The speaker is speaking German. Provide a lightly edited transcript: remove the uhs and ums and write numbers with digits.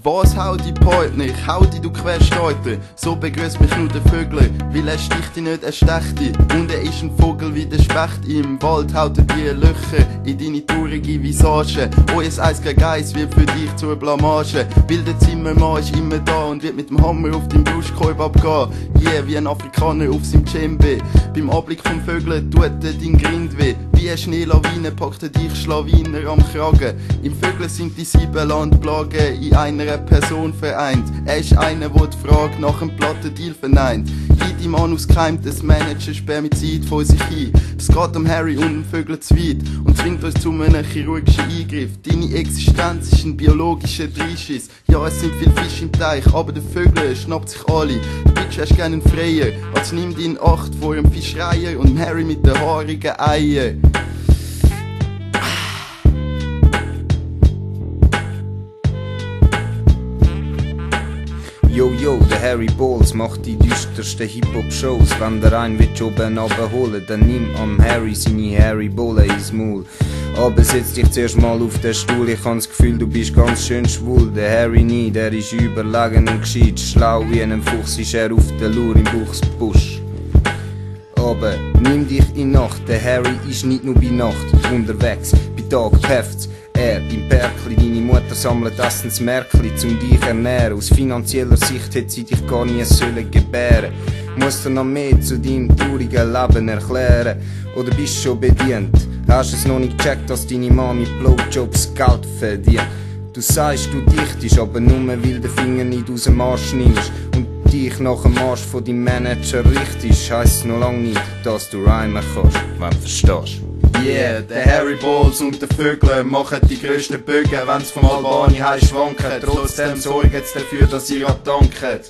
Was haut die Point nicht? Haut die, du Quersteuter. So begrüßt mich nur der Vögel, weil er sticht dich nicht, er stecht dich. Und er ist ein Vogel wie der Specht. Im Wald haut er dir Löcher in deine traurige Visage. Euer Eis gegen Eis wird für dich zur Blamage. Weil der Zimmermann ist immer da und wird mit dem Hammer auf deinen Duschkorb abgehen. Yeah, wie ein Afrikaner auf seinem Djembe. Beim Anblick vom Vögeln tut er dein Grind weh. Wie eine Schneelawine packt er dich Schlawiner am Kragen. Im Vögeln sind die 7 Landplagen in einer Person vereint. Er ist einer, der die Frage nach einem Plattendeal verneint. Gibt ihm an ausgeheimt, das Manager Spermizid vor sich hin. Das geht am Harry und dem Vögel zu weit und zwingt uns zu einem chirurgischen Eingriff. Deine Existenz ist ein biologischer Dreischiss. Ja, es sind viele Fische im Teich, aber der Vögel schnappt sich alle. Du bist erst gerne ein Freier, also nimm dich in Acht vor einem Fischreier und dem Harry mit den haarigen Eiern. Yo, yo, der Harry Balls macht die düstersten Hip-Hop-Shows. Wenn der einen will oben runterholen, dann nimm am Harry seine Harry Bolle ins Maul. Aber setz dich zuerst mal auf den Stuhl, ich han das Gefühl, du bist ganz schön schwul. Der Harry nie, der ist überlegen und gescheit. Schlau wie ein Fuchs ist er auf der Lur im Buchsbusch. Aber nimm dich in Nacht, der Harry ist nicht nur bei Nacht unterwegs, bei Tag päfft's. Er im Perkli, deine Mutter sammelt Essensmärkli zum dich ernähren. Aus finanzieller Sicht hätte sie dich gar nie sollen gebären. Musst du noch mehr zu deinem traurigen Leben erklären? Oder bist du schon bedient? Hast es noch nicht gecheckt, dass deine Mami Blowjobs Geld verdient? Du sagst, du dichtest, aber nur weil der Finger nicht aus dem Arsch nimmst und dich nach dem Arsch von deinem Manager richtest, heisst noch lange nicht, dass du rhymen kannst, wenn du verstehst. Yeah, der Harry Balls und der Vögel machen die grössten Bögen, wenn's vom Albani heim schwanken. Trotzdem sorgen sie dafür, dass ihr abdanken.